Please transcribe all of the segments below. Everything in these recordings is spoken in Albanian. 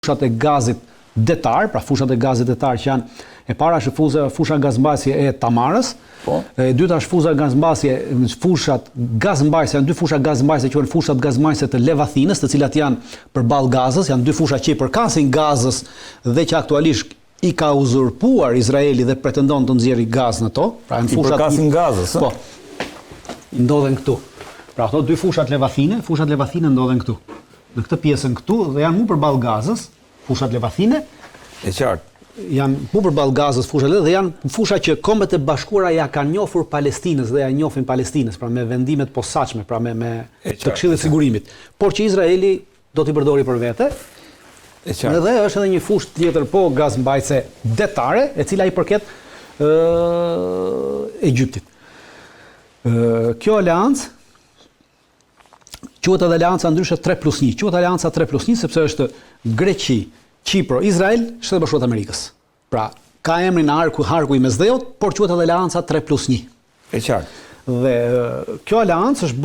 fushat e gazit detar, pra fushat e gazit detar që janë e para është fusha gazmbajtësie e Tamarës, e dyta është fushat gazmbajtësie, janë dy fusha gazmbajtësie që janë fushat gazmbajtësie të Levathinës, të cilat janë përballë Gazës, janë dy fusha që i përkasin Gazës dhe që aktualisht i ka uzurpuar Izraeli dhe pretendon të nxjerrë gaz në to, pra janë fushat i përkasin Gazës. Po. Ndodhen këtu. Pra ato dy fushat Levathine ndodhen këtu. Në këtë pjesën këtu dhe janë mu përballë Gazës, fushat Levathine. E qartë. Janë mu përballë Gazës fushat dhe janë fusha që Kombet e Bashkuara ja kanë njohur Palestinës dhe ja njohin Palestinës, pra me vendimet posaçme, pra me të Këshillit të Sigurimit. Por që Izraeli do t'i përdori për vete. E qartë. Dhe është edhe një fushë tjetër gazmbajtëse detare, e cila i përket Egjiptit. Kjo aleancë quhet edhe aleanca ndryshe 3+1. Quhet aleanca 3+1 sepse është Greqi, Kipro, Izrael, Shtetet e Bashkuara të Amerikës. Pra, ka emrin harku I Mesdheut, por quhet edhe aleanca 3+1. E qartë. Dhe kjo aleancë është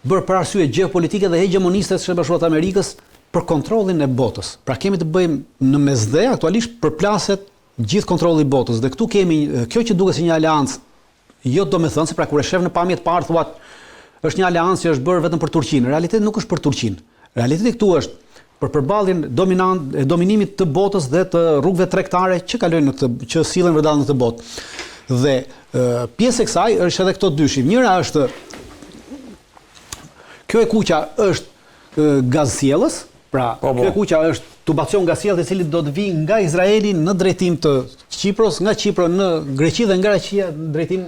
bërë për arsye gjeopolitike dhe hegemoniste të Shtetet e Bashkuara të Amerikës për kontrollin e botës. Pra kemi të bëjmë në Mesdhe, aktualisht përplaset gjithë kontrolli I botës. Dhe këtu kemi kjo që duket si një aleancë, jo domethënë se pra kur e shef në pamje të parë thuat është një aleancë që është bërë vetëm për Turqinë. Në realitet nuk është për Turqinë. Realiteti këtu është për përballjen dominimit të botës dhe të rrugëve tregtare që kalojnë që sillen vërdall në këtë botë. Dhe pjesë e kësaj është edhe këto dyshim. Njëra është kjo e kuqja është gazsjellës, pra kjo e kuqja është tubacion gazsjellës I cili do të vijë nga Izraeli në drejtim të Kipros, nga Kipro në Greqi dhe nga Greqia në drejtim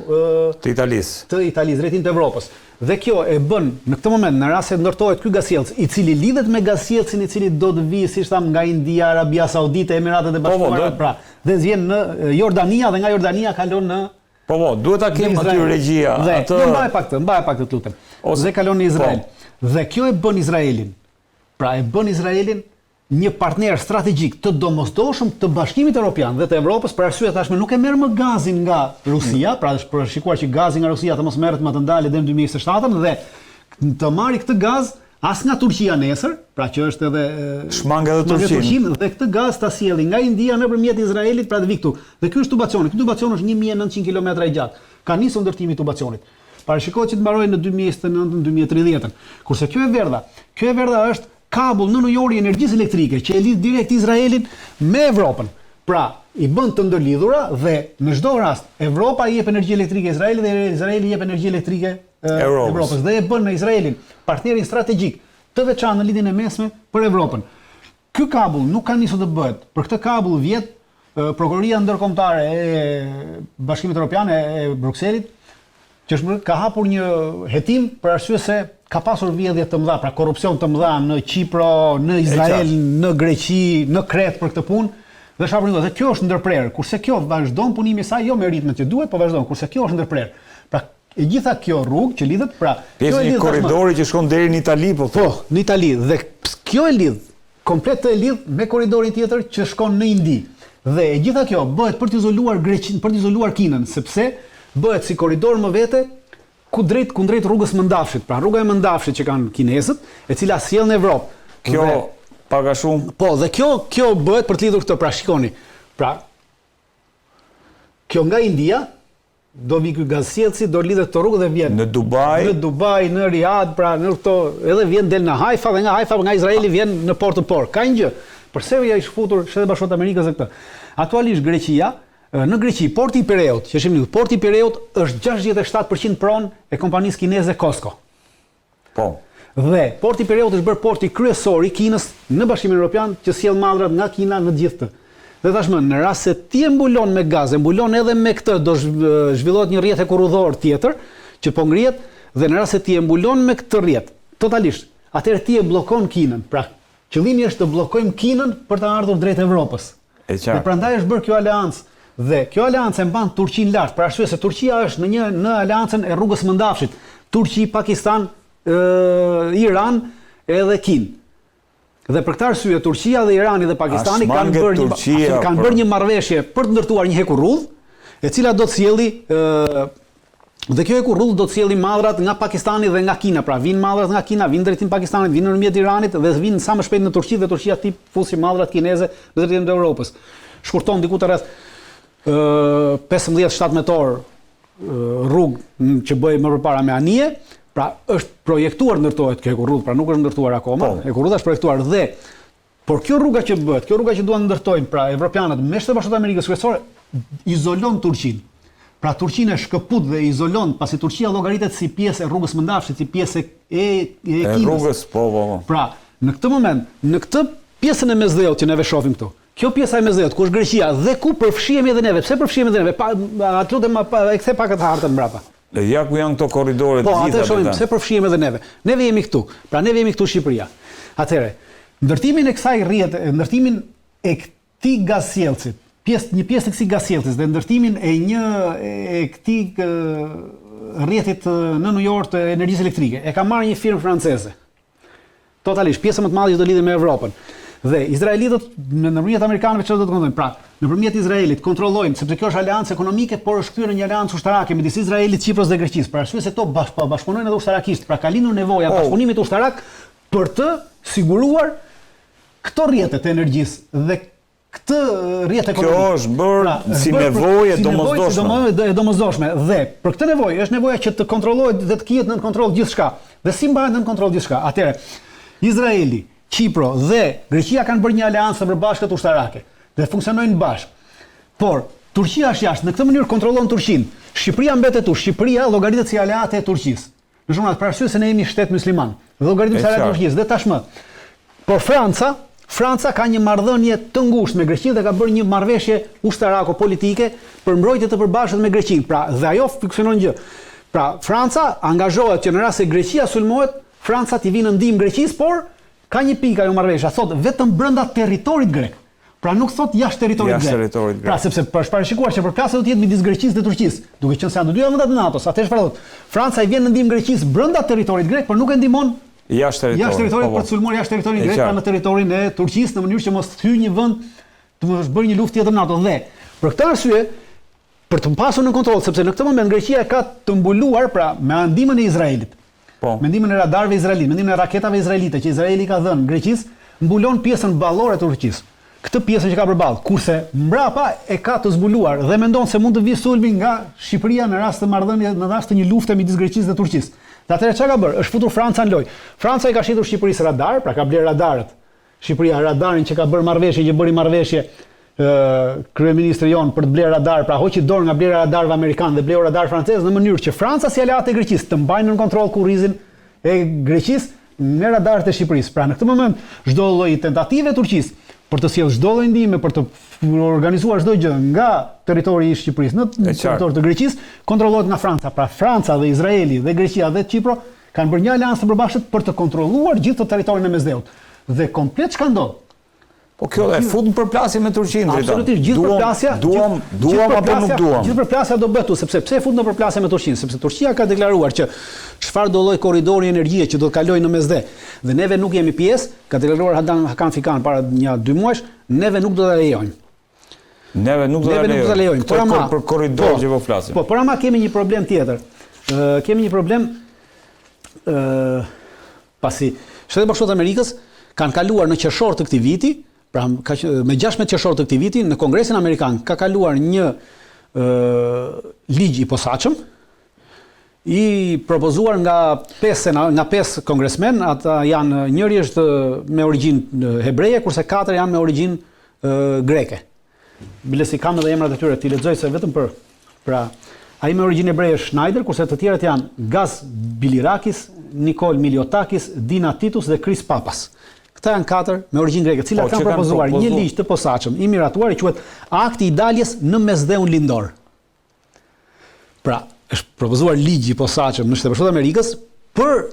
të Italisë, drejtim të Evropës. Dhe kjo e bën në këtë moment në rast se ndërtohet ky gazsjellës I cili lidhet me gazsjellsin I cili do të vijë siç tham nga India, Arabia Saudite, Emiratet e Bashkuara, pra dhe vjen në Jordania dhe nga Jordania kalon në duhet ta kemi aty regjia. Mbaj pak të lutem. Dhe kalon në Izrael. Dhe kjo e bën Izraelin. Pra e bën Izraelin një partner strategjik të domosdoshëm të Bashkimit Evropian dhe të Evropës për arsye tashmë nuk e merr më gazin nga Rusia, pra është përshikuar që gazi nga Rusia të mos merret më të ndalë deri në 2027 dhe të marrë këtë gaz as nga Turqia nesër, pra që është edhe shmang edhe Turqinë dhe këtë gaz ta sjellin nga India nëpërmjet Izraelit pra të vi këtu. Dhe ky është tubacioni. Ky tubacion është 1900 kilometra I gjatë. Ka nisur ndërtimi I tubacionit. Parashikohet që të mbarojë në 2029-2030. Kurse kjo e verdha është kabull në ujori energjisë elektrike që e lidh direkt Izraelin me Evropën. Pra, I bën të ndërlidhura dhe në çdo rast Evropa I jep energji elektrike Izraelit dhe Izraeli I jep energji elektrike Evropës dhe e bën me Izraelin partnerin strategjik të veçantë në lidhjen e mesme për Evropën. Ky kabull nuk ka nisur të bëhet. Për këtë kabull vjet Prokuroria Ndërkombëtare e Bashkimit Evropian e Brukselit që ka hapur një hetim për arsye se ka pasur vjedhje të mëdha, pra korrupsion të mëdha në Kipro, në Izrael, në Greqi, në Kretë për këtë punë, dhe dhe kjo është ndërprerë. Kurse kjo vazhdon punimi I saj jo me ritmet që duhet, po vazhdon. Kurse kjo është ndërprerë. Pra e gjitha kjo rrugë që lidhet, pra pjesë një korridori që shkon deri në Itali, po në Itali dhe kjo e lidh, komplet e lidh me korridorin tjetër që shkon në Indi. Dhe e gjitha kjo bëhet për të izoluar Greqinë, për të izoluar Kinën, sepse bëhet si korridor më vete kundrejt rrugës Mëndafshit, pra rruga e Mëndafshit që kanë kinezët, e cila sjell në Evropë. Kjo paga shumë. Po, dhe kjo bëhet për të lidhur këtë, pra shikoni. Pra kjo nga India do vi ky gazsjellsi, do lidhet këto rrugë dhe vjen në Dubai, në Riyadh, pra në këto edhe vjen del në Haifa dhe nga Haifa nga Izraeli vjen në Port to Port. Ka një gjë. Përse ja I shfutur Shtetet e Bashkuara të Amerikës këtë. Aktualisht Greqia në Greqi, porti I Pireut, që shihni, porti I Pireut është 67% pronë e kompanisë kineze Cosco. Po. Dhe porti I Pireut është bërë porti kryesor I Kinës në Bashkimin Evropian që sjell mallrat nga Kina në gjithë të. Dhe tashmë në rast se ti e mbulon me gaz, e mbulon edhe me këtë, do zhvillohet një rrjetë kurudhor tjetër që po ngrihet dhe në rast se ti e mbulon me këtë rrjetë totalisht, atëherë ti e bllokon Kinën. Pra, qëllimi është të bllokojmë Kinën për të ardhur drejt Evropës. Dhe prandaj është bërë kjo aleancë. Dhe kjo aleancë e mban Turqinë lart, për arsye se Turqia është në aleancën e rrugës Mëndafshit. Turqi, Pakistan, Iran edhe Kinë. Dhe për këtë arsye Turqia dhe Irani dhe Pakistani kanë bërë një marrëveshje për të ndërtuar një hekurrudh, e cila do të sjelli Dhe kjo e ku rrugë do të sjellin madhrat nga Pakistani dhe nga Kina. Pra vinë madhrat nga Kina, vinë drejtim Pakistanit, vinë nëpërmjet Iranit dhe vinë sa më shpejt në Turqi dhe Turqia tip fusi madhrat kineze në drejtim të Europës. Shkurton diku të rreth 15-17 metor rrugë që bëj më përpara me anije, pra është projektuar ndërtohet kjo rrugë, pra nuk është ndërtuar akoma, e rruga është projektuar dhe por kjo rruga që bëhet, kjo rruga që duan ndërtojnë, pra evropianët me Shtetet Bashkuara të Amerikës Kryesore izolon Turqinë. Pra Turqinë e shkëput dhe izolon, pasi Turqia llogaritet si pjesë e rrugës Mëndafshit, si pjesë e Kinës. Rrugës, po. Pra, në këtë moment, në këtë pjesën e mesdheut që neve shohim këtu, kjo pjesa e mesdheut, ku është Greqia dhe ku përfshihemi edhe neve. Pse përfshihemi edhe neve? Atë lutem e kthe pak atë hartën mbrapa. Ja ku janë këto korridoret gjitha. Po, atë shohim pse përfshihemi edhe neve. Neve jemi këtu. Pra neve jemi këtu në Shqipëria. Atëherë, ndërtimin e kësaj rrjete, ndërtimin e këtij gazsjellësit, një pjesë të kësaj gazsjellësis dhe ndërtimin e këtij rrjetit në New York të energjisë elektrike e ka marrë një firmë franceze. Totalisht, pjesa më të madhe që do lidhet me Evropën. Dhe izraelitët nëpërmjet amerikanëve çfarë do të kontrollojnë? Pra, nëpërmjet Izraelit kontrollojnë, sepse kjo është aleancë ekonomike, por është kthyer në një aleancë ushtarake midis Izraelit, Kipros dhe Greqisë. Për arsye se këto bashkëpunojnë edhe ushtarakisht, pra ka lindur nevoja bashkëpunimit ushtarak për të siguruar këto rrjete të energjisë dhe këtë rrjet ekonomik. Kjo është bërë si nevojë domosdoshme. Dhe për këtë nevojë është nevoja që të kontrollohet dhe të kihet nën kontroll gjithçka. Dhe si mbahet nën kontroll gjithçka? Atëherë, Izraeli, Kipro dhe Greqia kanë bërë një aleancë të përbashkët ushtarake dhe funksionojnë bashkë. Por Turqia është jashtë, në këtë mënyrë kontrollon Turqinë. Shqipëria mbetet tu, Shqipëria llogaritet si aleate e Turqisë. Në shumë për arsye se ne jemi shtet musliman. Dhe llogaritet si aleate e Turqisë dhe tashmë. Por Franca ka një marrëdhënie të ngushtë me Greqinë dhe ka bërë një marrëveshje ushtarako-politike për mbrojtje të përbashkët me Greqinë. Pra, dhe ajo funksionon gjë. Pra, Franca angazhohet që në rast se Greqia sulmohet, Franca t'i vinë në ndihmë Greqisë, por ka një pikë ajo marrëveshja, thotë vetëm brenda territorit grek. Pra nuk thot jashtë territorit grek. Pra sepse është parashikuar që përplasja do të jetë midis Greqisë dhe Turqisë, duke qenë se janë të dyja vendet e NATO-s. Atëherë çfarë thotë? Franca i vjen në ndihmë Greqisë brenda territorit grek, por nuk e ndihmon jashtë territorit për të sulmuar jashtë territorit grek, pra në territorin e Turqisë, në mënyrë që mos të hyjë një vend të mos bërë një luftë tjetër NATO. Dhe për këtë arsye, për të pasur në kontroll, sepse në këtë moment Greqia ka të mbuluar pra me ndihmën e Izraelit. Me ndihmën e radarëve izraelite, me ndihmën e raketave izraelite që Izraeli ka dhënë Greqisë, mbulon pjesën ballore të Turqisë. Këtë pjesën që ka përballë, kurse mbrapa e ka të zbuluar dhe mendon se mund të vijë sulmi nga Shqipëria në rast të marrëdhënie, në rast të një lufte midis Greqisë dhe Turqisë. Dhe atëherë çka ka bërë? Është futur Franca në lojë. Franca i ka shitur Shqipërisë radar, pra ka bler radarët. Shqipëria radarin që ka bërë marrëveshje, që bëri marrëveshje kryeministri jon për të bler radar, pra hoqi dorë nga blera radarëve amerikan dhe bleu radar francez në mënyrë që Franca si aleate e Greqisë të mbajnë në kontroll kurrizin e Greqisë në radarët e Shqipërisë. Pra në këtë moment çdo lloj tentative e Turqisë për të sjellë çdo lloj ndihme për të organizuar çdo gjë nga territori i Shqipërisë në territor të Greqisë kontrollohet nga Franca. Pra Franca dhe Izraeli dhe Greqia dhe Kipro kanë bërë një aleancë të përbashkët për të kontrolluar gjithë të territorin e mesdheut. Dhe komplet çka ndodh? Po kjo e fut në përplasje me Turqinë. Absolutisht, gjithë përplasja. Duam apo nuk duam. Gjithë përplasja do bëhet, sepse pse e fut në përplasje me Turqinë? Sepse Turqia ka deklaruar që çfarë do lloj korridori energjie që do të kalojë në mesdhe. Dhe neve nuk jemi pjesë, ka deklaruar Hakan Fikan para 1-2 muajsh, neve nuk do ta lejojmë. Neve nuk do ta lejojmë. Për korridor që po flasim. Po, por ama kemi një problem tjetër. Kemi një problem pasi Shtetet Bashkuara të Amerikës kanë kaluar në qershor të këtij viti. Pra, me 16 qershor të këtij viti, në Kongresin Amerikan ka kaluar një ligj i posaçëm, i propozuar nga 5 kongresmen, ata janë njëri është me origjinë hebreje, kurse 4 janë me origjinë greke. Bilesi kam edhe emrat e tyre, ti lexoj se vetëm pra ai me origjinë hebreje është Schneider, kurse të tjerët janë Gaz Bilirakis, Nikol Miliotakis, Dina Titus dhe Chris Papas. Këta janë 4 me origjinë greke, të cilat kanë propozuar një ligj të posaçëm i miratuar i quhet Akti i daljes në mesdheun lindor. Pra, është propozuar ligj i posaçëm në Shtetet Bashkuara të Amerikës për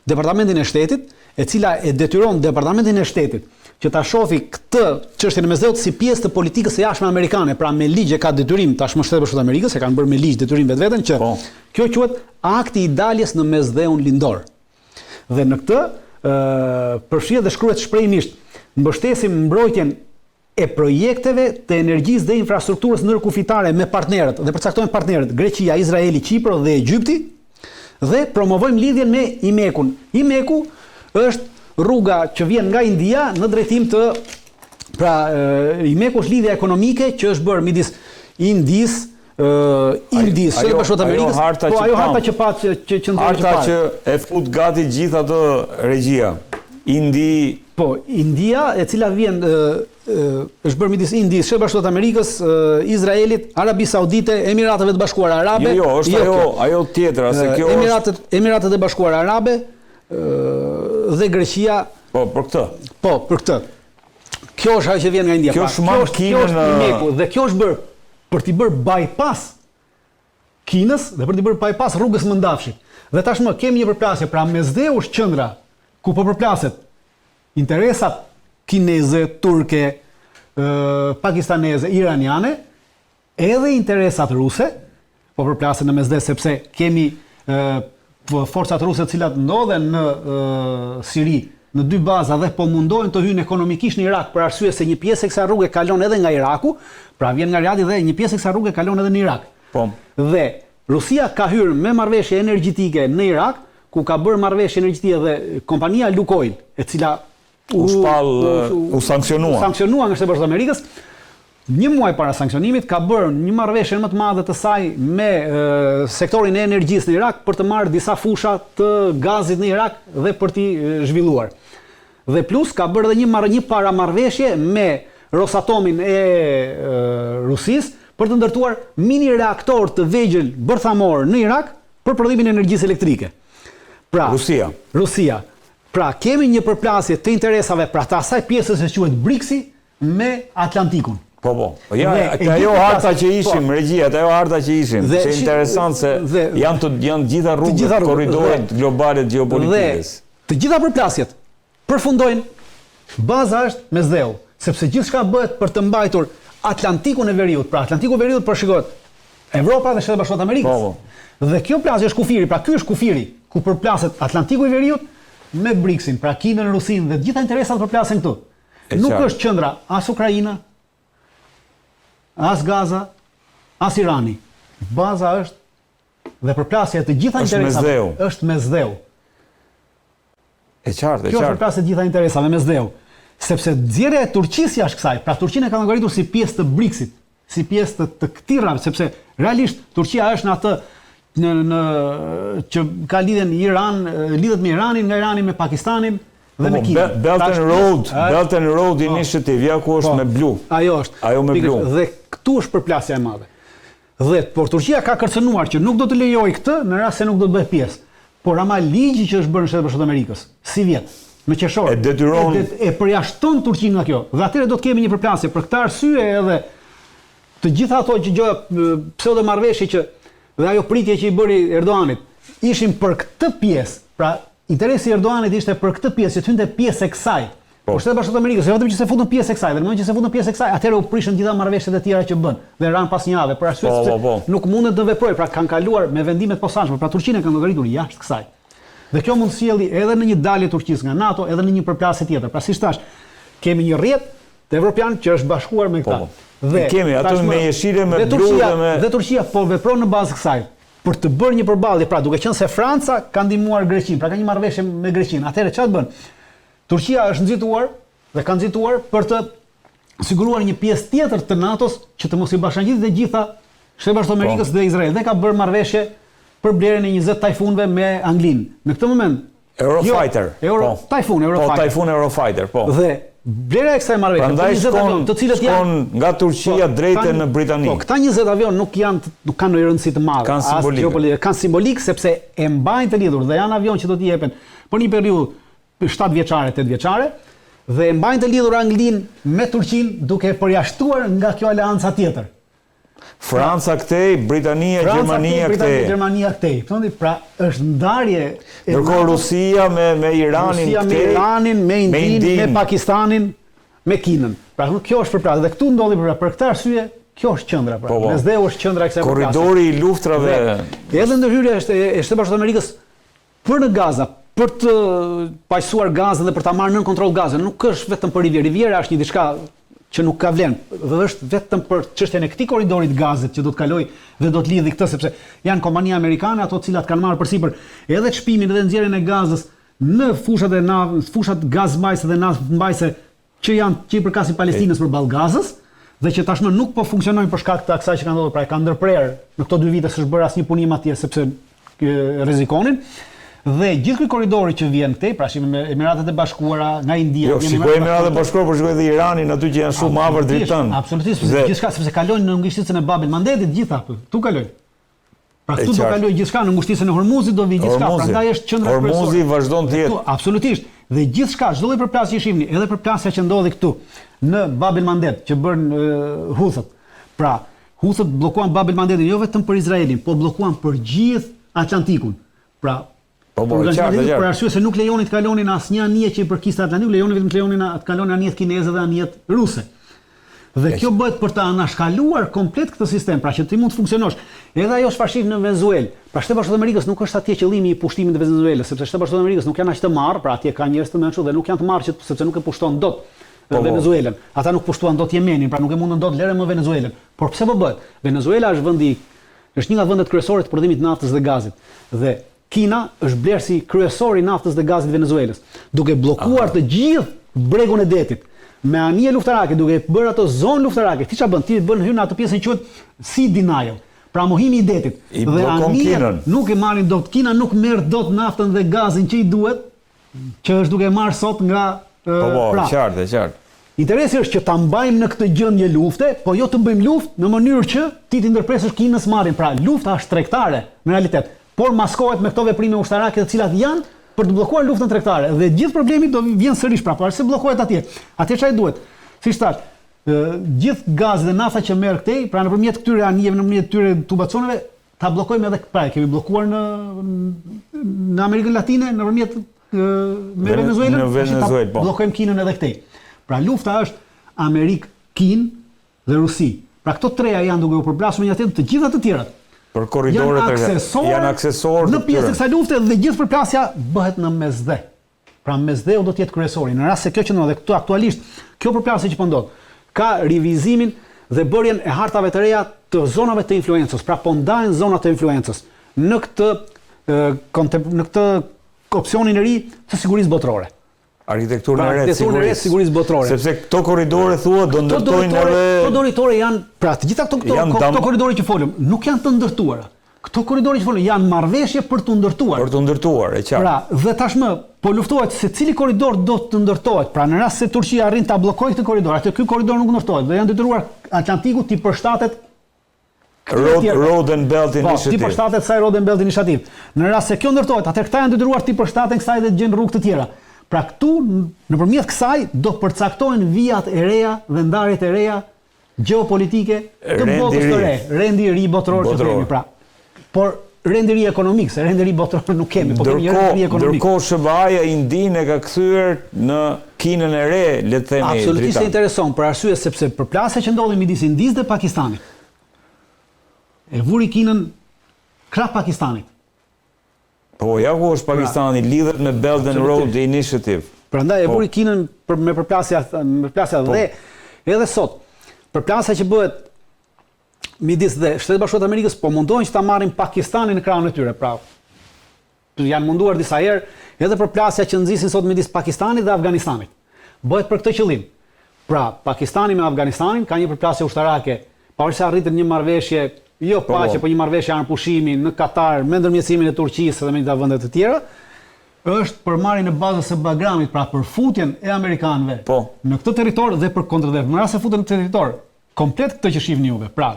Departamentin e Shtetit, e cila e detyron Departamentin e Shtetit që ta shohë këtë çështjen e mesdheut si pjesë të politikës së jashtme amerikane. Pra me ligj e ka detyrim tashmë Shtetet Bashkuara të Amerikës, e kanë bërë me ligj detyrim vetveten që kjo quhet Akti i daljes në mesdheun lindor. Dhe në këtë përfshihet dhe shkruhet shprehimisht: mbështesim mbrojtjen e projekteve të energjisë dhe infrastrukturës ndërkufitare me partnerët, dhe përcaktojmë partnerët Greqia, Izraeli, Kipër dhe Egypti, dhe promovojmë lidhjen me IMEK-un. IMEK-u është rruga që vjen nga India në drejtim të, pra IMEK-u është lidhja ekonomike që është bërë midis Indis, Shtetet Bashkuara të Amerikës, po ajo harta që pa që harta që e fut gati gjithë ato regjia. Po, India, e cila vjen është bërë midis Indisë, Shtetet Bashkuara të Amerikës, Izraelit, Arabi Saudite, Emirateve të Bashkuara Arabe. Jo, është ajo tjetra, se kjo Emiratet e Bashkuara Arabe dhe Greqia. Po, për këtë. Po, për këtë. Kjo është ajo që vjen nga India. Kjo është IMEK-u dhe kjo është bërë për t'i bërë bypass Kinës dhe për t'i bërë bypass rrugës Mëndafshit. Dhe tashmë kemi një përplasje, pra mesdheu është qendra ku po përplaset interesat kineze, turke, pakistaneze, iraniane, edhe interesat ruse, po përplaset në mesdhe sepse kemi forcat ruse të cilat ndodhen në Siri, në 2 baza dhe po mundohen të hyjnë ekonomikisht në Irak për arsye se një pjesë e kësaj rruge kalon edhe nga Iraku, pra vjen nga Riadi dhe një pjesë e kësaj rruge kalon edhe në Irak. Po. Dhe Rusia ka hyrë me marrëveshje energjetike në Irak, ku ka bërë marrëveshje energjetike dhe kompania Lukoil, e cila u sankcionua. Sankcionua nga Shtetet Bashkuara të Amerikës. Një muaj para sankcionimit ka bërë një marrëveshje më të madhe të saj me sektorin e energjisë në Irak për të marrë disa fusha të gazit në Irak dhe për t'i zhvilluar. Dhe plus ka bërë edhe një paramarrëveshje me Rosatomin e Rusisë për të ndërtuar mini reaktor të vegjël bërthamor në Irak për prodhimin e energjisë elektrike. Pra, Rusia. Pra, kemi një përplasje të interesave pra të asaj pjesës që quhet BRICS-i me Atlantikun. Po. Ajo harta që ishim, regjia, ajo harta që ishim, që e interesant se janë gjitha rrugët, korridoret globale të geopolitikës. Të gjitha përplasjet përfundojnë, baza është mesdheu, sepse gjithçka bëhet për të mbajtur Atlantikun e Veriut. Pra Atlantiku i Veriut përshikohet Evropa dhe Shtetet Bashkuara të Amerikës. Dhe kjo plasje është kufiri, pra ky është kufiri ku përplaset Atlantiku i Veriut me BRICS-in, pra Kinën, Rusinë dhe të gjitha interesat përplasen këtu. Nuk është qendra as Ukraina, as Gaza, as Irani. Baza është dhe përplasja e të gjitha interesave është mesdheu. Kjo është përplasja e të gjitha interesave mesdheu. Sepse nxjerrja e Turqisë jashtë kësaj, pra Turqinë e ka llogaritur si pjesë të BRICS-it, si pjesë të këtij rrami, sepse realisht Turqia është në atë që ka lidhen lidhet me Iranin, nga Irani me Pakistanin dhe me Kinën. Belt and Road Initiative, ja ku është me blu. Ajo është. Ajo me blu. Dhe këtu është përplasja e madhe. Dhe por Turqia ka kërcënuar që nuk do të lejojë këtë në rast se nuk do të bëhet pjesë. Por ama ligji që është bërë në Shtetet Bashkuara të Amerikës, si vjet, në qershor, e përjashton Turqinë nga kjo. Dhe atëherë do të kemi një përplasje. Për këtë arsye edhe të gjitha ato që pseudo marrëveshje që dhe ajo pritje që i bëri Erdoganit, ishin për këtë pjesë. Pra, interesi i Erdoganit ishte për këtë pjesë, që të hynte pjesë e kësaj. Por Shtetet Bashkuara të Amerikës, jo vetëm që se futën pjesë e kësaj, dhe në moment që se futën pjesë e kësaj, atëherë u prishën gjitha marrëveshjet e tjera që bën dhe ran pas një jave, për arsye se nuk mundet të veprojë, pra kanë kaluar me vendimet posaçme, pra Turqinë kanë llogaritur jashtë kësaj. Dhe kjo mund të sjellë edhe në një dalje Turqisë nga NATO, edhe në një përplasje tjetër. Pra siç thash, kemi një rrjet të evropian që është bashkuar me këta. Dhe kemi ato me jeshile, me blu dhe Turqia po vepron në bazë kësaj për të bërë një përballje, pra duke qenë se Franca ka ndihmuar Greqinë, pra ka një marrëveshje me Greqinë. Atëherë çfarë bën? Turqia është nxituar dhe ka nxituar për të siguruar një pjesë tjetër të NATO-s që të mos i bashangjitet të gjitha Shtetet Bashkuara të Amerikës dhe Izrael, dhe ka bërë marrëveshje për blerjen e 20 tajfunëve me Anglinë. Në këtë moment Eurofighter. Tajfun Eurofighter, po. Dhe blerja e kësaj marrëveshje, prandaj shkon nga Turqia drejtë në Britani. Po, këta 20 avion nuk kanë një rëndësi të madhe. Kanë simbolik sepse e mbajnë të lidhur dhe janë avion që do t'i jepen për një periudhë 7 vjeçare, 8 vjeçare, dhe e mbajnë të lidhur Anglinë me Turqinë duke përjashtuar nga kjo aleanca tjetër. Franca këtej, Britania, Gjermania këtej. Pra është ndarje. Ndërkohë Rusia me Iranin, me Indinë, me Pakistanin, me Kinën. Pra kjo është përplasje. Dhe këtu ndodhi për këtë arsye, kjo është qendra. Pra mesdheu është qendra e kësaj përplasje. Korridori i luftrave. Edhe ndërhyrja e Shtetet Bashkuara të Amerikës për në Gaza, për të paqësuar Gazën dhe për ta marrë nën kontroll Gazën, nuk është vetëm për Riviera është një diçka që nuk ka vlerë, dhe është vetëm për çështjen e këtij korridorit gazit që do të kaloj dhe do të lidhë këtë, sepse janë kompania amerikane ato të cilat kanë marrë përsipër edhe çpimin edhe nxjerrjen e gazës në fushat gazmbajtëse dhe naftmbajtëse që i përkasin Palestinës përballë Gazës, dhe që tashmë nuk po funksionojnë për shkak të asaj që kanë ndodhur, pra e kanë ndërprerë në këto 2 vite s'është bërë asnjë punim atje sepse rrezikonin. Dhe gjithë ky korridori që vjen këtej, pra shihim Emiratet e Bashkuara nga India, shikoj Emiratet e Bashkuara, por shikoj edhe Iranin aty që janë shumë afër drejtën. Absolutisht, gjithçka sepse kalojnë në ngushticën e Bab el Mandetit gjitha tu kalojnë. Pra këtu do kaloj gjithçka në ngushticën e Hormuzit do vi gjithçka, prandaj është qendra kryesore. Hormuzi vazhdon të jetë. Absolutisht. Dhe gjithçka, çdo lloj përplasje që shihni, edhe përplasja që ndodhi këtu në Bab el Mandeb që bën Huthët. Pra, Huthët bllokuan Bab el Mandetin jo vetëm për Izraelin, po bllokuan për gjithë Atlantikun. Pra, për arsye se nuk lejonin të kalonin asnjë anije që i përkiste Atlantikut, lejonin vetëm të lejonin të kalonin anijet kineze dhe anijet ruse. Dhe kjo bëhet për të anashkaluar komplet këtë sistem, pra që ti mund të funksionosh. Edhe ajo çfarë shih në Venezuelë. Pra Shteti Bashkuar të Amerikës nuk është atje qëllimi i pushtimit të Venezuelës, sepse Shteti Bashkuar të Amerikës nuk janë aq të marrë, pra atje ka njerëz të mençur dhe nuk janë të marrë sepse nuk e pushton dot Venezuelën. Ata nuk pushtuan dot Yemenin, pra nuk e mundën dot lere më Venezuelën. Por pse po bëhet? Venezuela është një nga vendet kryesore të prodhimit të naftës dhe gazit. Dhe Kina është blerësi kryesor i naftës dhe gazit të Venezuelës, duke bllokuar të gjithë bregun e detit me anije luftarake, duke bërë ato zonë luftarake. Ti çfarë bën? Ti bën hyn atë pjesën që quhet sea denial, pra mohimi i detit. Dhe anijet nuk e marrin dot, Kina nuk merr dot naftën dhe gazin që i duhet, që është duke marrë sot nga pra. Qartë. Interesi është që ta mbajmë në këtë gjendje lufte, po jo të bëjmë luftë në mënyrë që ti të ndërpresësh Kinës marrin. Pra lufta është tregtare në realitet, por maskohet me këto veprime ushtarake të cilat janë për të bllokuar luftën tregtare. Dhe gjithë problemi do vjen sërish prapë, se bllokohet atje. Atje çfarë duhet? Siç thash, gjithë gazi dhe nafta që merr këtej, pra nëpërmjet këtyre anijeve, nëpërmjet këtyre tubacioneve, ta bllokojmë edhe pra kemi bllokuar në Amerikën Latine nëpërmjet me Venezuelën, bllokojmë Kinën edhe këtej. Pra lufta është Amerikë-Kinë dhe Rusi. Pra këto treja janë duke u përplasur me një tjetër të gjitha të tjerat. Për korridoret janë aksesor në pjesë të kësaj lufte dhe gjithë përplasja bëhet në mesdhe. Pra mesdheu do të jetë kryesori. Në rast se kjo që ndodh dhe këtu aktualisht kjo përplasje që po ndodh ka rivizimin dhe bërjen e hartave të reja të zonave të influencës. Pra po ndahen zonat të influencës në këtë opsionin e ri të sigurisë botërore. Arkitekturën e re të sigurisë botërore. Sepse këto korridore thua do ndërtojnë edhe këto korridore janë, pra të gjitha këto korridore që folëm, nuk janë të ndërtuara. Këto korridore që folëm janë marrëveshje për të ndërtuar. Për të ndërtuar, e qartë. Pra, dhe tashmë po luftohet se cili korridor do të ndërtohet. Pra në rast se Turqia arrin ta bllokojë këtë korridor, atë ky korridor nuk ndërtohet dhe janë detyruar Atlantikut të përshtatet Road and Belt Initiative. Ti përshtatet kësaj Road and Belt Initiative. Në rast se kjo ndërtohet, atëherë këta janë detyruar të përshtaten kësaj dhe të gjejnë rrugë të tjera. Pra këtu, nëpërmjet kësaj, do përcaktohen vijat e reja dhe ndarjet e reja gjeopolitike të botës së re, rendi i ri botëror që themi. Pra, por rendi i ri ekonomik, se rendi i ri botëror nuk kemi, po kemi rendi i ri ekonomik. Ndërkohë SBA-ja Indinë e ka kthyer në Kinën e re, le të themi. Absolutisht e intereson, për arsye sepse përplasja që ndodhi midis Indisë dhe Pakistanit e vuri Kinën krah Pakistanit. Po, ja ku është Pakistani, lidhet me Belt and Road Initiative. Prandaj e vuri Kinën me përplasja dhe edhe sot, përplasja që bëhet midis dhe Shtetet Bashkuara të Amerikës po mundohen që ta marrin Pakistanin në krahun e tyre. Pra, janë munduar disa herë edhe përplasja që nxisin sot midis Pakistanit dhe Afganistanit. Bëhet për këtë qëllim. Pra, Pakistani me Afganistanin ka një përplasje ushtarake, pavarësisht se arritën një marrëveshje jo paqe, po një marrëveshje anëpushimi në Katar me ndërmjetësimin e Turqisë dhe me disa vende të tjera, është për marrjen e bazës së Bagramit, pra për futjen e amerikanëve në këtë territor dhe për kontradhënë. Në rast se futen në këtë territor, komplet këtë që shihni juve. Pra,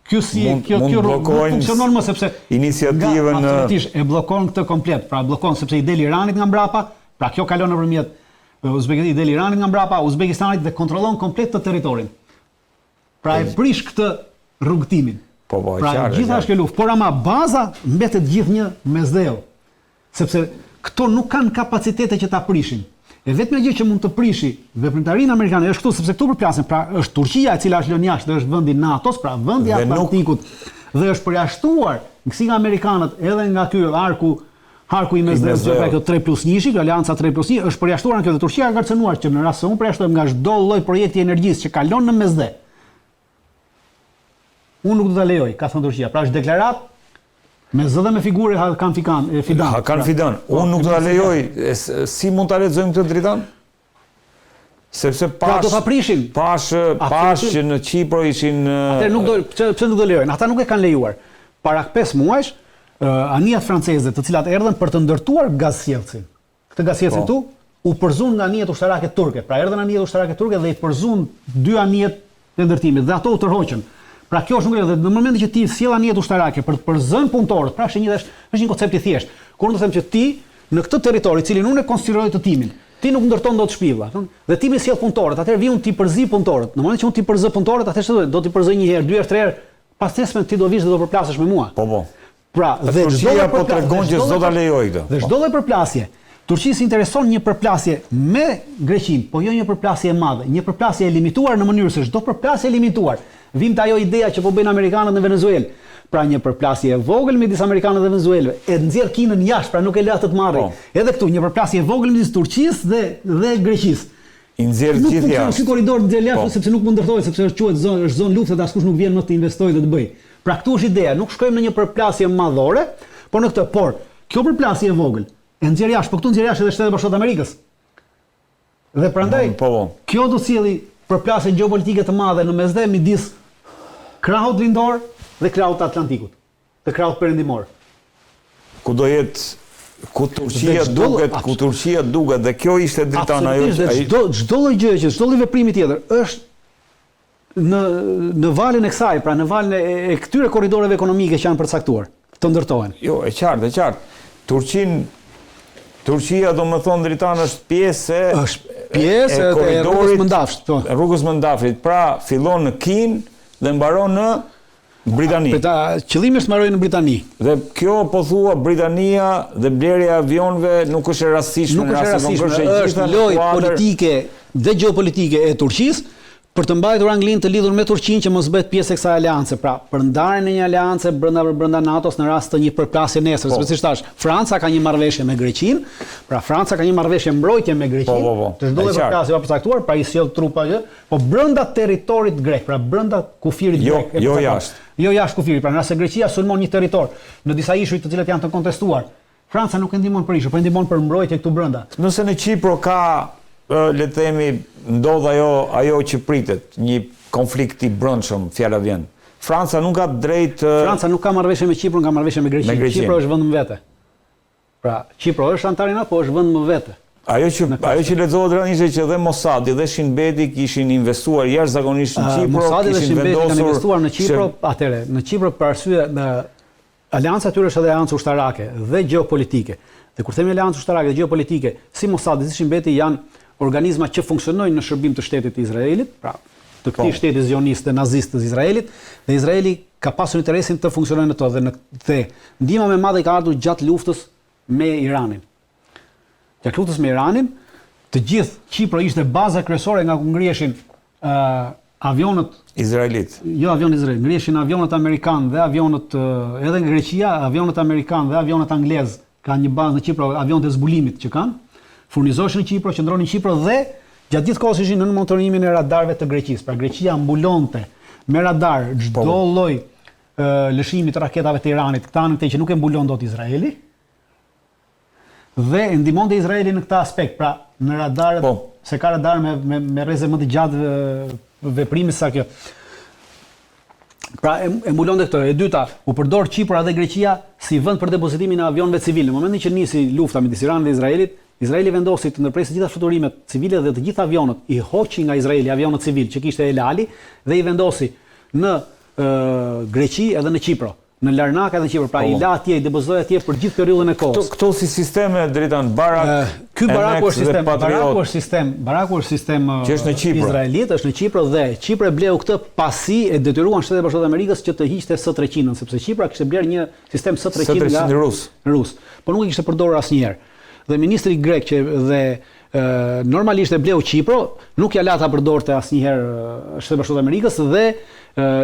kjo funksionon më sepse iniciativën absolutisht e bllokon këtë komplet. Pra bllokon sepse i del Iranit nga mbrapa, pra kjo kalon nëpërmjet Uzbekistan, i del Iranit nga mbrapa, Uzbekistanit dhe kontrollon komplet të territorin. Pra e prish këtë rrugtimin. Pra gjithashtu kjo luftë, por ama baza mbetet gjithnjë mesdheu. Sepse këto nuk kanë kapacitete që ta prishin. E vetmja gjë që mund të prishi veprimtarinë amerikane është këtu, sepse këtu përplasen, pra është Turqia e cila është lënë jashtë, është vendi i NATO-s, pra vendi i Atlantikut dhe është përjashtuar si nga amerikanët edhe nga ky arku Harku i mesdhës që kjo 3+1, Alianca 3+1 është përjashtuar në kjo dhe Turqia ka kërcënuar që në rast se unë përjashtojmë nga çdo lloj projekti energjisë që kalon në mesdhe. Unë nuk do ta lejoj, ka thënë Turqia. Pra është deklarat me zë dhe me figure Hakan Fidan. Hakan Fidan. Unë nuk do ta lejoj. Si mund ta lexojmë këtë Dritan? Sepse do ta prishin. Pash që në Kipro ishin Atë nuk do pse nuk do lejojnë. Ata nuk e kanë lejuar. Para 5 muajsh anijat franceze, të cilat erdhën për të ndërtuar gazsjellsin. Këtë gazsjellsin këtu u përzun nga anijet ushtarake turke. Pra erdhën anijet ushtarake turke dhe i përzun 2 anijet të ndërtimit dhe ato u tërhoqën. Pra kjo është nuk dhe në momentin që ti sjell anijet ushtarake për të përzën punëtorët, pra është një koncept i thjeshtë. Kur do të them që ti në këtë territor i cilin unë e konsideroj të timin, ti nuk ndërton dot shpilla, dhe ti më sjell punëtorët, atëherë vi unë ti përzi punëtorët. Në momentin që unë ti përzë punëtorët, atëherë do ti përzë një herë, 2 herë, 3 herë, pastaj ti do vish dhe do përplasesh me mua. Po. Pra, dhe çdo lloj po tregon që s'do ta lejoj këtë. Dhe çdo lloj përplasje. Turqisë intereson një përplasje me Greqinë, po jo një përplasje e madhe, një përplasje e limituar në mënyrë se çdo përplasje e limituar vim të ajo ideja që po bëjnë amerikanët në Venezuelë. Pra një përplasje e vogël midis amerikanëve dhe venezuelëve, e nxjerr Kinën jashtë, pra nuk e lë atë të marrë. Edhe këtu një përplasje e vogël midis Turqisë dhe Greqisë. I nxjerr gjithë jashtë. Nuk ky korridor nxjerr jashtë sepse nuk mund ndërtohet, sepse është zonë lufte dhe askush nuk vjen më të investojë dhe të bëjë. Pra këtu është ideja, nuk shkojmë në një përplasje madhore, por në këtë, por kjo përplasje e vogël e nxjerr jashtë, po këtu nxjerr jashtë edhe Shtetet Bashkuara të Amerikës. Dhe prandaj kjo do sjellë përplasje gjeopolitike të madhe në mesdhe midis krahut lindor dhe krahut të Atlantikut, dhe krahut perëndimor. Ku Turqia duket dhe kjo ishte Dritana ajo. Çdo lloj gjë që çdo lloj veprimi tjetër është në valën e kësaj, pra në valën e këtyre korridoreve ekonomike që janë përcaktuar, të ndërtohen. Jo, e qartë. Turqia do më thonë Dritana është pjesë e rrugës Mëndafshit. Rrugës Mëndafshit, pra fillon në Kinë dhe mbaron në Britani. Qëllimi është mbarojë në Britani. Dhe kjo po thua Britania dhe blerja e avionëve nuk është e rastishme. Nuk është e rastishme, është lojë politike dhe gjeopolitike e Turqisë për të mbajtur Anglinë të lidhur me Turqinë që mos bëhet pjesë e kësaj aleance. Pra, për ndarjen e një aleance brenda NATO-s në rast të një përplasje nesër, sepse si thash, Franca ka një marrëveshje me Greqinë, pra Franca ka një marrëveshje mbrojtje me Greqinë. Të çdo lloj përplasje pa përcaktuar, pra i sjell trupa po brenda territorit grek, pra brenda kufirit grek. Jo jashtë. Jo jashtë kufirit, pra nëse Greqia sulmon një territor në disa ishuj të cilat janë të kontestuar, Franca nuk e ndihmon për ishuj, po e ndihmon për mbrojtje këtu brenda. Nëse në Kipro ka le të themi ndodh ajo që pritet, një konflikt i brendshëm, fjala vjen. Franca nuk ka drejt Franca nuk ka marrëveshje me Kiprin, ka marrëveshje me Greqinë. Kipro është vend më vete. Pra, Kipro është antar i NATO, po është vend më vete. Ajo që lexohet ishte që dhe Mossadi dhe Shin Beti kishin investuar jashtëzakonisht në Kipro, Mossadi dhe Shin Beti kanë investuar në Kipro, atëre, në Kipro për arsye në aleanca e tyre është edhe aleancë ushtarake dhe gjeopolitike. Dhe kur themi aleancë ushtarake dhe gjeopolitike, si Mossadi, si Shin Beti janë organizma që funksionojnë në shërbim të shtetit të Izraelit, pra të këtij shteti zionist dhe nazist të Izraelit, dhe Izraeli ka pasur interesin të funksionojnë në to dhe ndihma më e madhe ka ardhur gjatë luftës me Iranin. Gjatë luftës me Iranin, të gjithë Kipro ishte baza kryesore nga ku ngriheshin avionët izraelit. Jo avionët izraelit, ngriheshin avionët amerikanë dhe avionët edhe nga Greqia, avionët amerikanë dhe avionët anglez kanë një bazë në Kipro, avionët e zbulimit që kanë. Furnizoheshin në Kipro, qëndronin në Kipro dhe gjatë gjithë kohës ishin në monitorimin e radarëve të Greqisë. Pra Greqia mbulonte me radar çdo lloj lëshimi të raketave të Iranit, këta në që nuk e mbulon dot Izraeli. Dhe e ndihmonte Izraelin në këtë aspekt, pra në radarët, se ka radar me rreze më të gjatë veprimi sa kjo. Pra e mbulonte këtë. E dyta, u përdor Kipra dhe Greqia si vend për depozitimin e avionëve civil. Në momentin që nisi lufta midis Iranit dhe Izraelit, Izraeli vendosi të ndërpresë të gjitha fluturimet civile dhe të gjitha avionët, i hoqi nga Izraeli avionët civil që kishte Elali dhe i vendosi në Greqi edhe në Kipro, në Larnaca dhe në Kipro. Pra i la atje, i depozitoi atje për gjithë periudhën e kohës. Këto si sisteme Dritan Barak. Ky Baraku është sistem që është në Kipro. Izraelit, është në Kipro dhe Kipro e bleu këtë pasi e detyruan Shtetet Bashkuara të Amerikës që të hiqte S-300-ën, sepse Kipra kishte bler një sistem S-300 nga rus, por nuk i kishte përdorur asnjëherë. Dhe ministri grek dhe normalisht e bleu Kipro, nuk ja la ta përdorte asnjëherë Shtetet Bashkuara të Amerikës dhe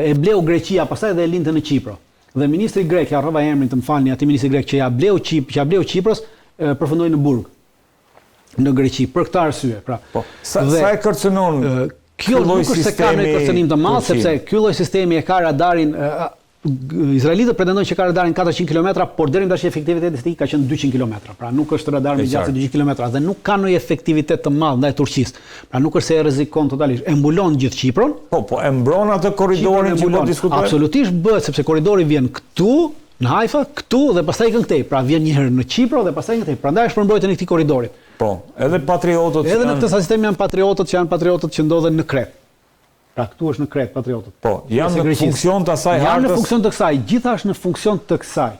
e bleu Greqia pastaj dhe e linte në Kipro. Dhe ministri grek, ja rrova emrin, të më falni, ati ministri grek që ja bleu Çipros, përfundoi në burg në Greqi për këtë arsye. Pra, sa e kërcënon kjo nuk është se ka në kërcënim të madh, sepse ky lloj sistemi e ka radarin. Izraelitët pretendojnë që ka radarin 400 km, por deri tash efektiviteti i tij ka qenë 200 km. Pra nuk është radar me gjatësi 200 km dhe nuk ka ndonjë efektivitet të madh ndaj Turqisë. Pra nuk është se e rrezikon totalisht. E mbulon gjithë Çipron. Po e mbron atë korridorin që po diskutojmë. Absolutisht bëhet, sepse korridori vjen këtu në Haifa, këtu dhe pastaj këtej. Pra vjen një herë në Çipro dhe pastaj këtej. Prandaj është përmbrojtjen e këtij korridori. Po, edhe patriotët. Edhe në këtë sistem janë patriotët që ndodhen në Kret. Pra këtu është në Kret patriotët. Po, janë në funksion të asaj hartës. Janë në funksion të kësaj, gjitha është në funksion të kësaj.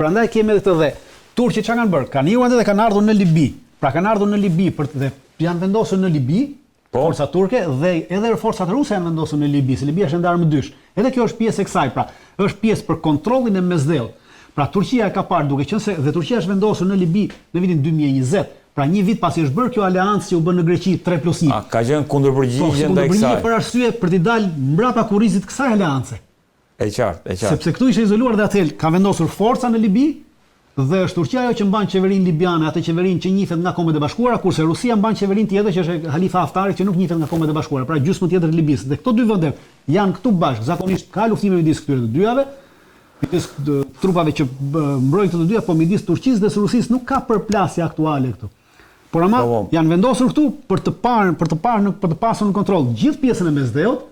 Prandaj kemi edhe këtë dhe turqit çka kanë bërë? Kanë iur dhe kanë ardhur në Libi. Pra kanë ardhur në Libi dhe janë vendosur në Libi, forcat turke dhe edhe forcat ruse janë vendosur në Libi, se Libia është ndarë më dysh. Edhe kjo është pjesë e kësaj, pra është pjesë për kontrollin e mesdhellit. Pra Turqia e ka parë duke qenë se dhe Turqia është vendosur në Libi në vitin 2020. Pra një vit pasi është bërë kjo aleancë që u bën në Greqi 3+1. Ka qenë kundërpërgjigje ndaj kësaj. Për arsye për t'i dalë mbrapa kurrizit kësaj aleance. E qartë. Sepse këtu ishte izoluar dhe atë ka vendosur forca në Libi dhe është Turqia ajo që mban qeverinë libiane, atë qeverinë që njihet nga Kombet e Bashkuara, kurse Rusia mban qeverinë tjetër që është Halifa Haftari që nuk njihet nga Kombet e Bashkuara. Pra gjysmë tjetër e Libisë. Dhe këto dy vende janë këtu bashkë. Zakonisht ka luftime midis këtyre të dyjave. Midis trupave që mbrojnë këto të dyja, po midis Turqisë dhe Rusisë nuk ka përplasje aktuale këtu. Por ama janë vendosur këtu për të pasur në kontroll gjithë pjesën e mesdhellit.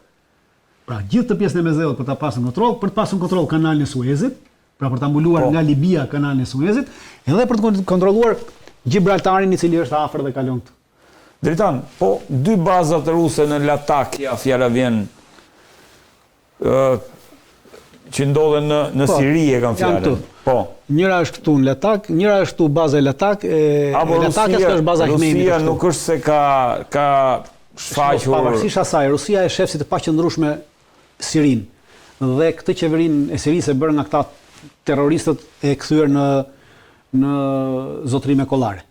Pra gjithë të pjesën e mesdhellit për ta pasur në kontroll, për të pasur në kontroll kanalin e Suezit, pra për ta mbuluar nga Libia kanalin e Suezit, edhe për të kontrolluar Gibraltarin i cili është afër dhe kalon këtu. Dritan, po dy bazat ruse në Latakia, fjala vjen që ndodhen në Siri e kanë fjalën. Po. Njëra është këtu në Latak, njëra është këtu baza e Latak, Latakia është baza Hmeni. Rusia nuk është se ka shfaqur. Pavarësisht asaj, Rusia e shef si të paqëndrueshme Sirin. Dhe këtë qeverinë e Sirisë e bërë nga këta terroristët e kthyer në zotrime kollare.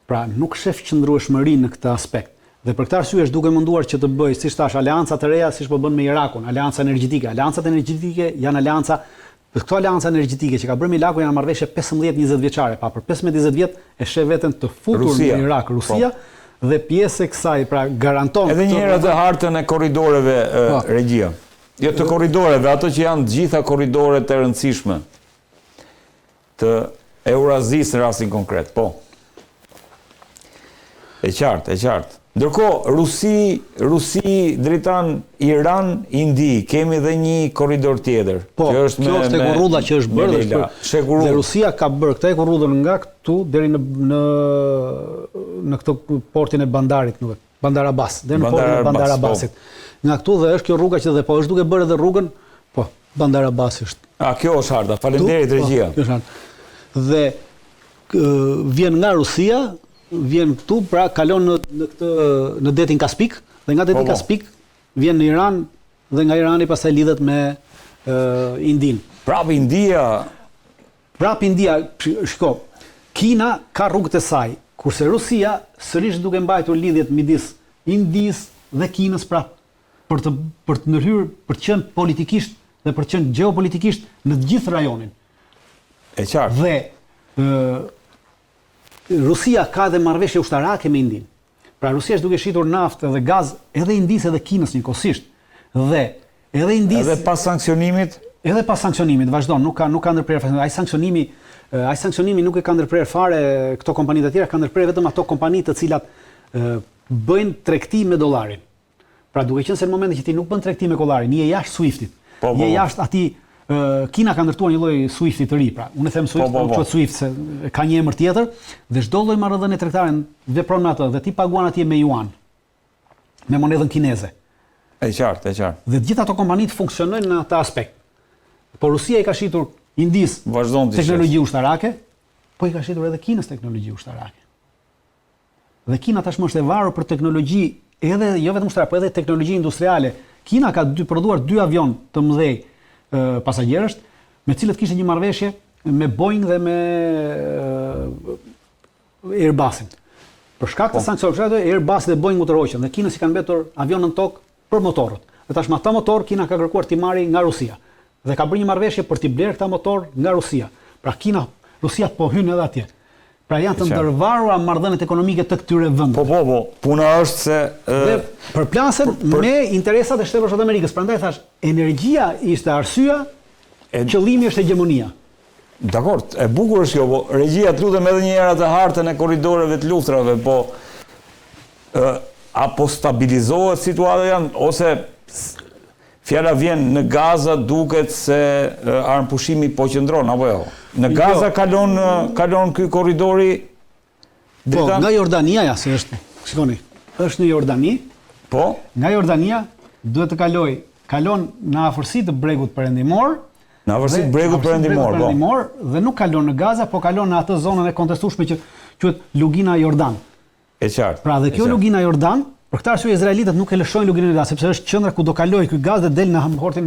Pra nuk shef qëndrueshmërinë në këtë aspekt. Dhe për këtë arsye është duke munduar që të bëjë, siç thash, aleanca të reja, siç po bën me Irakun, aleanca energjetike. Aleancat energjetike janë aleanca, këto aleanca energjetike që ka bërë me Iraku janë marrëveshje 15-20 vjeçare, pa për 15-20 vjet e sheh veten të futur në Irak, Rusia dhe pjesë e kësaj, pra garanton. Edhe një herë atë hartën e korridoreve regjia. Jo të korridoreve, ato që janë të gjitha korridoret e rëndësishme të Eurazisë në rastin konkret, po. E qartë. Ndërkohë, Rusi, Dritan, Iran, Indi, kemi dhe një korridor tjetër. Po, kjo është e kurrudha që është bërë dhe Rusia ka bërë këtë e kurrudhën nga këtu deri në këtë portin e bandarit, Bandar Abbas, deri në portin e Bandar Abbasit. Nga këtu dhe është kjo rruga që dhe po është duke bërë edhe rrugën, po, Bandar Abbas është. Kjo është harta, faleminderit regjia. Dhe vjen nga Rusia, vjen këtu, pra kalon në detin Kaspik, dhe nga deti Kaspik vjen në Iran, dhe nga Irani pastaj lidhet me Indin. Prap India, shiko, Kina ka rrugët e saj, kurse Rusia sërish duke mbajtur lidhjet midis Indis dhe Kinës, pra për të ndërhyrë, për të qenë politikisht dhe për të qenë geopolitikisht në të gjithë rajonin. E qartë. Dhe Rusia ka dhe marrëveshje ushtarake me Indin. Pra Rusia është duke shitur naftë dhe gaz edhe Indisë edhe Kinës njëkohësisht. Dhe edhe Indisë edhe pas sanksionimit? Edhe pas sanksionimit, vazhdon, nuk ka ndërprerje. Ai sanksionimi nuk e ka ndërprerje fare këto kompanitë të tjera, ka ndërprerje vetëm ato kompani të cilat bëjnë tregti me dollarin. Pra duke qenë se në momentin që ti nuk bën tregti me kollarin, je jashtë SWIFT-it. Je jashtë atij. Kina ka ndërtuar një lloj SWIFT-i të ri, pra. Unë them SWIFT, po quhet SWIFT se ka një emër tjetër, dhe çdo lloj marrëdhënie tregtare vepron me atë dhe ti paguan atje me yuan, me monedhën kineze. E qartë. Dhe të gjitha ato kompanitë funksionojnë në atë aspekt. Po Rusia i ka shitur Indis teknologji ushtarake, po i ka shitur edhe Kinës teknologji ushtarake. Dhe Kina tashmë është e varur për teknologji, edhe jo vetëm ushtarake, po edhe teknologji industriale. Kina ka prodhuar 2 avion të mëdhej pasagjerësh, me cilët kishte një marrëveshje me Boeing dhe me Airbusin. Për shkak të sanksioneve, Airbus dhe Boeing u tërhoqën dhe Kina si kanë mbetur avionën tokë për motorët. Dhe tashmë ata motor Kina ka kërkuar t'i marrë nga Rusia. dhe ka bërë një marrëveshje për t'i blerë këta motor nga Rusia. Pra Rusia po hyn edhe atje. Pra janë të ndërvarura marrëdhëniet ekonomike të këtyre vendeve. Po, puna është se dhe përplasen me interesat e Shtetit Bashkuar të Amerikës. Prandaj thash, energjia ishte arsyeja, qëllimi është hegemonia. Dakor, e bukur është kjo, po regjia të lutem edhe një herë atë hartën e korridoreve të luftrave, po apo stabilizohet situata janë, ose fjala vjen në Gaza duket se armëpushimi po qëndron, apo jo? Në Gaza kalon ky korridori po, nga Jordania, se është, shikoni, është në Jordani, po? Nga Jordania duhet të kalon në afërsi të bregut perëndimor, në afërsi të bregut perëndimor, po. Dhe nuk kalon në Gaza, po kalon në atë zonën e kontestueshme që quhet Lugina Jordan. E qartë. Pra dhe kjo Lugina Jordan, për këtë arsye izraelitët nuk e lëshojnë Luginën e Jordan, sepse është qendra ku do kalojë ky gaz dhe del në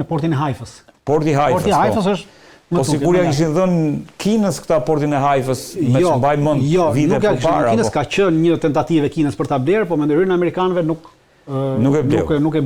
portin e Haifës. Porti i Haifës. Porti i Haifës është po sikur ja kishin dhënë Kinës këta portin e Haifës, me që mbaj mend vite përpara. Kinës ka qenë një tentativë e Kinës për ta blerë, po me ndërhyrjen e amerikanëve nuk e blerë.